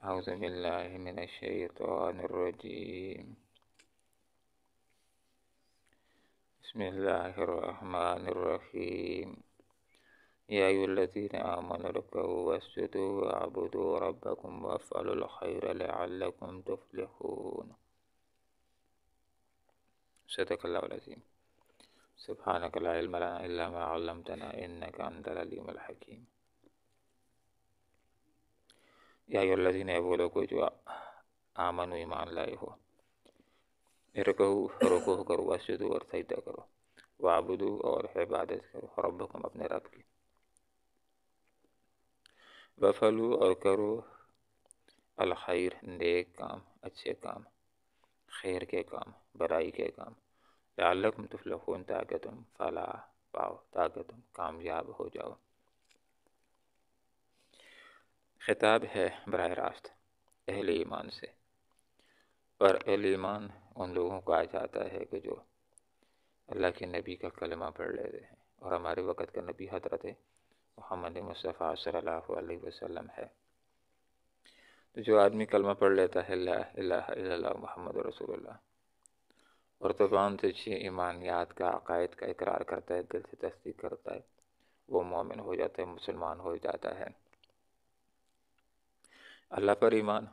أعوذ بالله من الشيطان الرجيم. بسم الله الرحمن الرحيم. يا أيها الذين آمنوا اركعوا واسجدوا واعبدوا ربكم وافعلوا الخير لعلكم تفلحون. صدق الله العظيم. سبحانك لا علم لنا إلا ما علمتنا إنك أنت العليم الحكيم. یا ایھا الذین وہ لوگ جو آمنو ایمان لائے ہو، رکوع کرو، واسجدو اور سجدہ کرو، وعبدو اور عبادت کرو، ربکم اپنے رب کی، وفعلو اور کرو الخیر نیک کام، اچھے کام، خیر کے کام، برائی کے کام، لعلکم تفلحون تاکہ تم فلاح پاؤ، تاکہ تم کامیاب ہو جاؤ۔ خطاب ہے براہ راست اہل ایمان سے، اور اہل ایمان ان لوگوں کو آ جاتا ہے کہ جو اللہ کے نبی کا کلمہ پڑھ لیتے ہیں، اور ہمارے وقت کا نبی حضرت محمد مصطفیٰ صلی اللہ علیہ وسلم ہے۔ تو جو آدمی کلمہ پڑھ لیتا ہے لا الہ الا اللہ محمد رسول اللہ، اور زبان سے چھ ایمانیات کا، عقائد کا اقرار کرتا ہے، دل سے تصدیق کرتا ہے، وہ مومن ہو جاتا ہے، مسلمان ہو جاتا ہے۔ اللہ پر ایمان،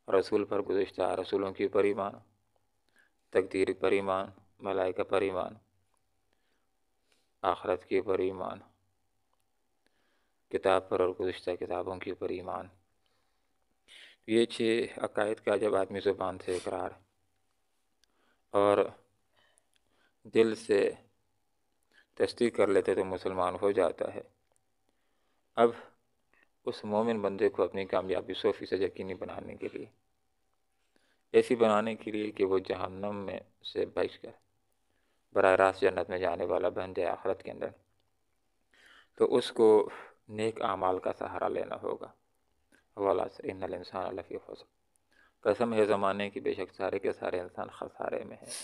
رسول پر گزشتہ رسولوں کی پر ایمان، تقدیر پر ایمان، ملائکہ پر ایمان، آخرت کی پر ایمان، کتاب پر اور گزشتہ کتابوں کی پر ایمان۔ یہ چھ عقائد کا جب آدمی زبان سے اقرار اور دل سے تصدیق کر لیتے تو مسلمان ہو جاتا ہے۔ اب اس مومن بندے کو اپنی کامیابی 100% یقینی بنانے کے لیے، ایسی بنانے کے لیے کہ وہ جہنم میں سے بچ کر براہ راست جنت میں جانے والا بن جائے آخرت کے اندر، تو اس کو نیک اعمال کا سہارا لینا ہوگا۔ والعصر ان الانسان لفی خسر، قسم ہے زمانے کی بے شک سارے کے سارے انسان خسارے میں ہیں،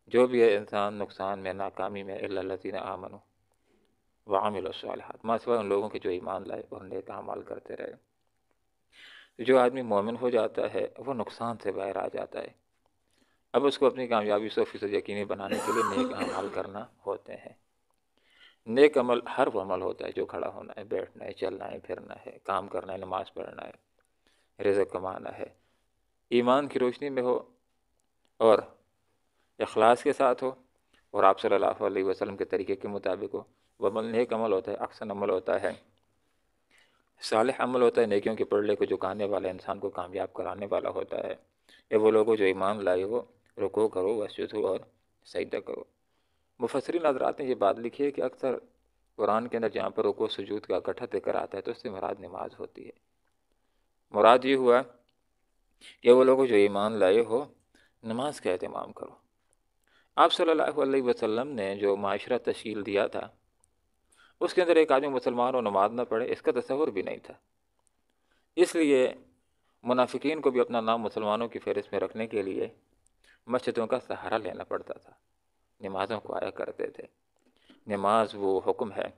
جو بھی ہے انسان نقصان میں، ناکامی میں، الا الذین آمنوا وعملوا الصالحات، ما سوائے ان لوگوں کے جو ایمان لائے اور نیک اعمال کرتے رہے۔ جو آدمی مومن ہو جاتا ہے وہ نقصان سے باہر آ جاتا ہے۔ اب اس کو اپنی کامیابی 100% یقینی بنانے کے لیے نیک اعمال کرنا ہوتے ہیں۔ نیک عمل ہر وہ عمل ہوتا ہے جو کھڑا ہونا ہے، بیٹھنا ہے، چلنا ہے، پھرنا ہے، کام کرنا ہے، نماز پڑھنا ہے، رزق کمانا ہے، ایمان کی روشنی میں ہو اور اخلاص کے ساتھ ہو اور آپ صلی اللہ علیہ وسلم کے طریقے کے مطابق ہو، وہ عمل نیک عمل ہوتا ہے، احسن عمل ہوتا ہے، صالح عمل ہوتا ہے، نیکیوں کے پڑھلے کو جھکانے والا، انسان کو کامیاب کرانے والا ہوتا ہے۔ یہ وہ لوگوں جو ایمان لائے ہو، رکوع کرو، واسجدو اور سجدہ کرو۔ مفسرین حضرات نے یہ بات لکھی ہے کہ اکثر قرآن کے اندر جہاں پر رکوع سجود کا اکٹھا ذکر آتا ہے تو اس سے مراد نماز ہوتی ہے۔ مراد یہ ہوا کہ وہ لوگ جو ایمان لائے ہو، نماز کا اہتمام کرو۔ آپ صلی اللہ علیہ وسلم نے جو معاشرہ تشکیل دیا تھا، اس کے اندر ایک آدمی مسلمان اور نماز نہ پڑھے، اس کا تصور بھی نہیں تھا۔ اس لیے منافقین کو بھی اپنا نام مسلمانوں کی فہرست میں رکھنے کے لیے مسجدوں کا سہارا لینا پڑتا تھا، نمازوں کو آیا کرتے تھے۔ نماز وہ حکم ہے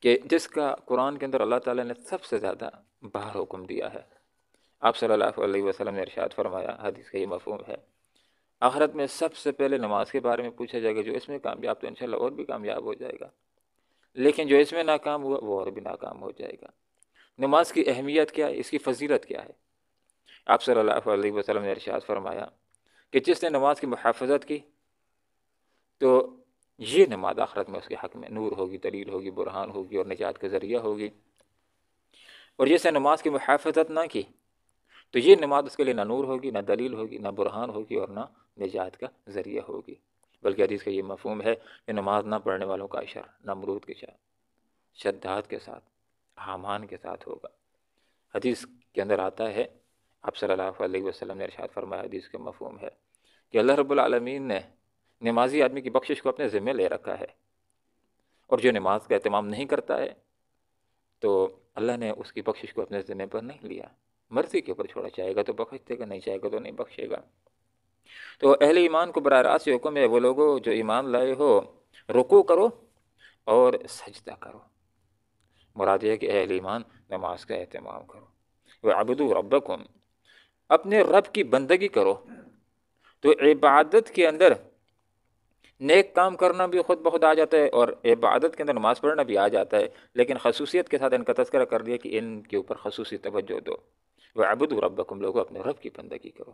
کہ جس کا قرآن کے اندر اللہ تعالیٰ نے سب سے زیادہ بار حکم دیا ہے۔ آپ صلی اللہ علیہ وسلم نے ارشاد فرمایا، حدیث کا یہ مفہوم ہے، آخرت میں سب سے پہلے نماز کے بارے میں پوچھا جائے گا، جو اس میں کامیاب تو انشاءاللہ اور بھی کامیاب ہو جائے گا، لیکن جو اس میں ناکام ہوا وہ اور بھی ناکام ہو جائے گا۔ نماز کی اہمیت کیا ہے، اس کی فضیلت کیا ہے؟ آپ صلی اللہ علیہ وسلم نے ارشاد فرمایا کہ جس نے نماز کی محافظت کی تو یہ نماز آخرت میں اس کے حق میں نور ہوگی، دلیل ہوگی، برہان ہوگی اور نجات کا ذریعہ ہوگی، اور جس نے نماز کی محافظت نہ کی تو یہ نماز اس کے لیے نہ نور ہوگی، نہ دلیل ہوگی، نہ برہان ہوگی اور نہ نجات کا ذریعہ ہوگی۔ بلکہ حدیث کا یہ مفہوم ہے کہ نماز نہ پڑھنے والوں کا اشر نمرود کے ساتھ، شداد کے ساتھ، حامان کے ساتھ ہوگا۔ حدیث کے اندر آتا ہے، آپ صلی اللہ علیہ وسلم نے ارشاد فرمایا، حدیث کا مفہوم ہے کہ اللہ رب العالمین نے نمازی آدمی کی بخشش کو اپنے ذمہ لے رکھا ہے، اور جو نماز کا اہتمام نہیں کرتا ہے تو اللہ نے اس کی بخشش کو اپنے ذمہ پر نہیں لیا، مرضی کے اوپر چھوڑا، چاہے گا تو بخش دے گا، نہیں چاہے گا تو نہیں بخشے گا۔ تو اہل ایمان کو براہ راست یہ حکم ہے، وہ لوگوں جو ایمان لائے ہو، رکوع کرو اور سجدہ کرو۔ مراد یہ ہے کہ اہل ایمان نماز کا اہتمام کرو۔ وَاعْبُدُوا رَبَّكُمْ، اپنے رب کی بندگی کرو۔ تو عبادت کے اندر نیک کام کرنا بھی خود بخود آ جاتا ہے، اور عبادت کے اندر نماز پڑھنا بھی آ جاتا ہے، لیکن خصوصیت کے ساتھ ان کا تذکرہ کر دیا کہ ان کے اوپر خصوصی توجہ دو۔ وَاعْبُدُوا رَبَّكُمْ، لوگوں اپنے رب کی بندگی کرو۔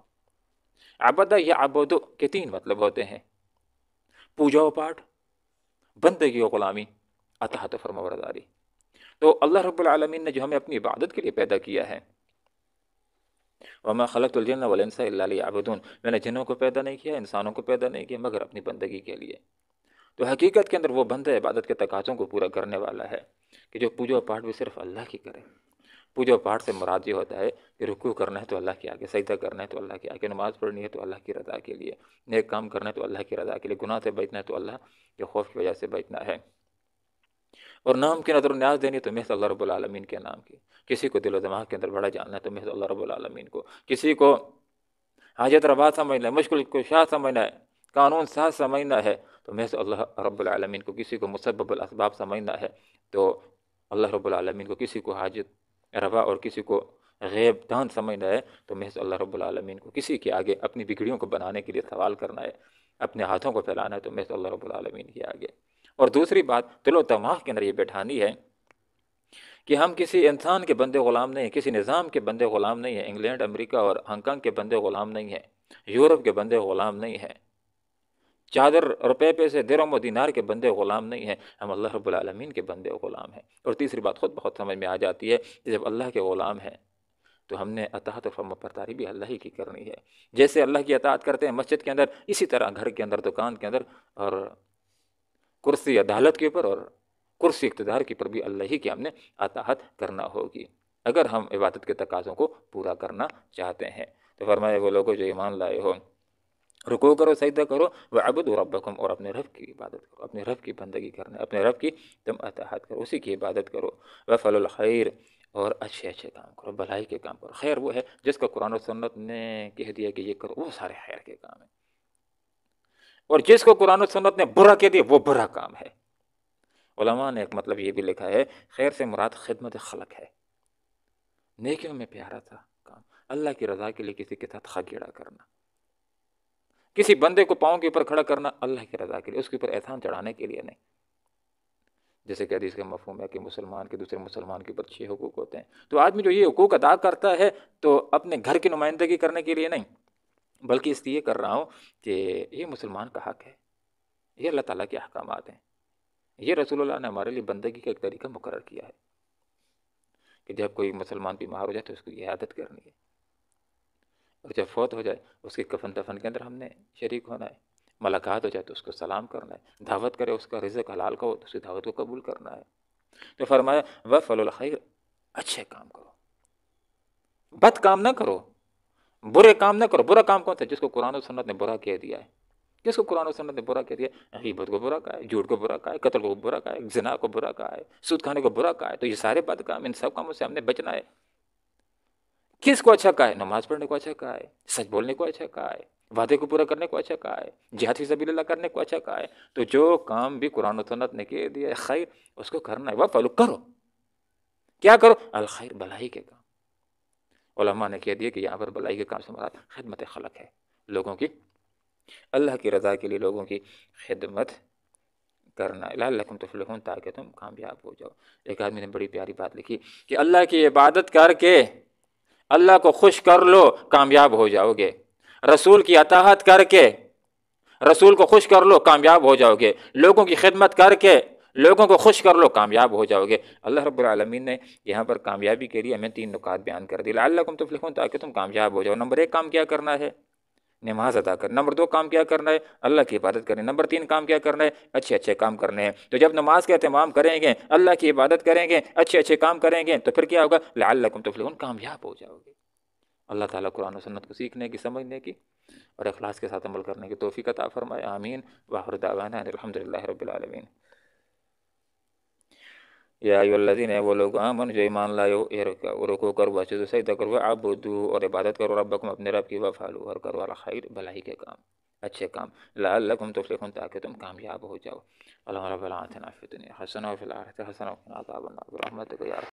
عبدہ یا عبدو کے تین مطلب ہوتے ہیں: پوجا و پاٹ، بندگی و غلامی، اطاعت و فرمانبرداری۔ تو اللہ رب العالمین نے جو ہمیں اپنی عبادت کے لیے پیدا کیا ہے، وَمَا خَلَقْتُ الْجِنَّ وَالْإِنسَ إِلَّا لِيَعْبُدُونَ، میں نے جنوں کو پیدا نہیں کیا، انسانوں کو پیدا نہیں کیا مگر اپنی بندگی کے لیے۔ تو حقیقت کے اندر وہ بندہ عبادت کے تقاضوں کو پورا کرنے والا ہے کہ جو پوجا و پاٹ بھی صرف اللہ کی کرے۔ پوجا و پاٹ سے مراد یہ ہوتا ہے کہ رکوع کرنا ہے تو اللہ کے آگے، سجدہ کرنا ہے تو اللہ کے آگے، نماز پڑھنی ہے تو اللہ کی رضا کے لیے، نیک کام کرنا ہے تو اللہ کی رضا کے لیے، گناہ سے بچنا ہے تو اللہ کے خوف کی وجہ سے بچنا ہے، اور نام کی نظر و نیاز دینی تو محض اللہ رب العالمین کے نام کی۔ کسی کو دل و دماغ کے اندر بڑا جاننا ہے تو محض اللہ رب العالمین کو، کسی کو حاجت روا سمجھنا ہے، مشکل کشا سمجھنا ہے، قانون ساز سمجھنا ہے تو محض اللہ رب العالمین کو، کسی کو مسبب الاسباب سمجھنا ہے تو اللہ رب العالمین کو، کسی کو حاجت روا اور کسی کو غیب دان سمجھنا ہے تو محض اللہ رب العالمین کو، کسی کے آگے اپنی بگڑیوں کو بنانے کے لیے سوال کرنا ہے، اپنے ہاتھوں کو پھیلانا ہے تو محض اللہ رب العالمین کے آگے۔ اور دوسری بات دل و دماغ کے اندر یہ بٹھانی ہے کہ ہم کسی انسان کے بندے غلام نہیں ہیں، کسی نظام کے بندے غلام نہیں ہیں، انگلینڈ، امریکہ اور ہانگ کانگ کے بندے غلام نہیں ہیں، یورپ کے بندے غلام نہیں ہیں، چادر روپے پیسے درہم و دینار کے بندے غلام نہیں ہیں، ہم اللہ رب العالمین کے بندے غلام ہیں۔ اور تیسری بات خود بہت سمجھ میں آ جاتی ہے کہ جب اللہ کے غلام ہیں تو ہم نے اطاعت و فرمانبرداری بھی اللہ ہی کی کرنی ہے۔ جیسے اللہ کی اطاعت کرتے ہیں مسجد کے اندر، اسی طرح گھر کے اندر، دکان کے اندر، اور کرسی عدالت کے اوپر اور کرسی اقتدار کے اوپر بھی اللہ ہی کی ہم نے اطاعت کرنا ہوگی اگر ہم عبادت کے تقاضوں کو پورا کرنا چاہتے ہیں۔ تو فرمایا وہ لوگوں جو ایمان لائے ہو، رکوع کرو، سجدہ کرو، وَاعْبُدُوا رَبَّكُمْ، اور اپنے رب کی عبادت کرو، اپنے رب کی بندگی کرنا ہے، اپنے رب کی تم اطاعت کرو، اسی کی عبادت کرو، وَافْعَلُوا الْخَيْرَ، اور اچھے اچھے کام کرو، بھلائی کے کام کرو۔ خیر وہ ہے جس کا قرآن و سنت نے کہہ دیا کہ یہ کرو، وہ سارے خیر کے کام ہیں، اور جس کو قرآن و سنت نے برا کہہ دیا وہ برا کام ہے۔ علماء نے ایک مطلب یہ بھی لکھا ہے، خیر سے مراد خدمت خلق ہے، نیکیوں میں پیارا تھا کام، اللہ کی رضا کے لیے کسی کے ساتھ خگیڑا کرنا، کسی بندے کو پاؤں کے اوپر کھڑا کرنا اللہ کی رضا کے لیے، اس کے اوپر احسان چڑھانے کے لیے نہیں۔ جیسے کہ حدیث کا مفہوم ہے کہ مسلمان کے دوسرے مسلمان کے اوپر 6 حقوق ہوتے ہیں، تو آدمی جو یہ حقوق ادا کرتا ہے تو اپنے گھر کی نمائندگی کرنے کے لیے نہیں، بلکہ اس لیے کر رہا ہوں کہ یہ مسلمان کا حق ہے، یہ اللہ تعالیٰ کے احکامات ہیں، یہ رسول اللہ نے ہمارے لیے بندگی کا ایک طریقہ مقرر کیا ہے کہ جب کوئی مسلمان بیمار ہو جائے تو اس کی عیادت کرنی ہے، اور جب فوت ہو جائے اس کے کفن دفن کے اندر ہم نے شریک ہونا ہے، ملاقات ہو جائے تو اس کو سلام کرنا ہے، دعوت کرے اس کا رزق حلال کا ہو تو اس کی دعوت کو قبول کرنا ہے۔ تو فرمایا وَافْعَلُوا الْخَيْرَ، اچھے کام کرو، بد کام نہ کرو، برے کام نہ کرو۔ برا کام کون سا؟ جس کو قرآن و سنت نے برا کہہ دیا ہے، جس کو قرآن و سنت نے برا کہہ دیا ہے، غیبت کو برا کہا ہے، جھوٹ کو برا کہا ہے، قتل کو برا کہا ہے، زنا کو برا کہا ہے، سود کھانے کو برا کہا ہے، تو یہ سارے بد کام، ان سب کاموں سے ہم نے بچنا ہے۔ کس کو اچھا کہا ہے؟ نماز پڑھنے کو اچھا کہا ہے، سچ بولنے کو اچھا کہا ہے، وعدے کو پورا کرنے کو اچھا کہا ہے، جہاد فی سبیل اللہ کرنے کو اچھا کہا ہے۔ تو جو کام بھی قرآن و سنت نے کہہ دیا ہے خیر، اس کو کرنا ہے، وَافْعَلُوا، کرو۔ کیا کرو؟ الخیر، بھلائی کے کام۔ علماء نے کہہ دیا کہ یہاں پر بھلائی کے کام سے مراد خدمت خلق ہے، لوگوں کی، اللہ کی رضا کے لیے لوگوں کی خدمت کرنا ہے، لعلکم تفلحون، تاکہ تم کامیاب ہو جاؤ۔ ایک آدمی نے بڑی پیاری بات لکھی کہ اللہ کی عبادت کر کے اللہ کو خوش کر لو، کامیاب ہو جاؤ گے، رسول کی اطاعت کر کے رسول کو خوش کر لو، کامیاب ہو جاؤ گے، لوگوں کی خدمت کر کے لوگوں کو خوش کر لو، کامیاب ہو جاؤ گے۔ اللہ رب العالمین نے یہاں پر کامیابی کے لیے ہمیں 3 نکات بیان کر دی، لعلکم تفلحون، تاکہ تم کامیاب ہو جاؤ۔ نمبر 1 کام کیا کرنا ہے؟ نماز ادا کرنا۔ نمبر 2 کام کیا کرنا ہے؟ اللہ کی عبادت کرنی۔ نمبر 3 کام کیا کرنا ہے؟ اچھے اچھے کام کرنے ہیں۔ تو جب نماز کا اہتمام کریں گے، اللہ کی عبادت کریں گے، اچھے اچھے کام کریں گے، تو پھر کیا ہوگا؟ لعلکم تفلحون، کامیاب ہو جاؤ گے۔ اللہ تعالیٰ قرآن و سنت کو سیکھنے کی، سمجھنے کی اور اخلاص کے ساتھ عمل کرنے کی توفیق عطا فرمائے، آمین۔ وآخر دعوانا الحمدللہ رب العالمین۔ یا ایھا الذین، وہ لوگ آمنوا جو ایمان لائے ہو، رکوع کرو، واسجدوا، سجدہ کرو، وعبدوا، اور عبادت کرو، ربکم، اپنے رب کی، وافعلوا، اور کرو الخیر، بھلائی کے کام، اچھے کام، لعلکم تفلحون، تاکہ تم کامیاب ہو جاؤ۔ اللہم ربنا آتنا فی الدنیا حسنہ وفی الآخرۃ حسنہ وقنا عذاب النار برحمتک یا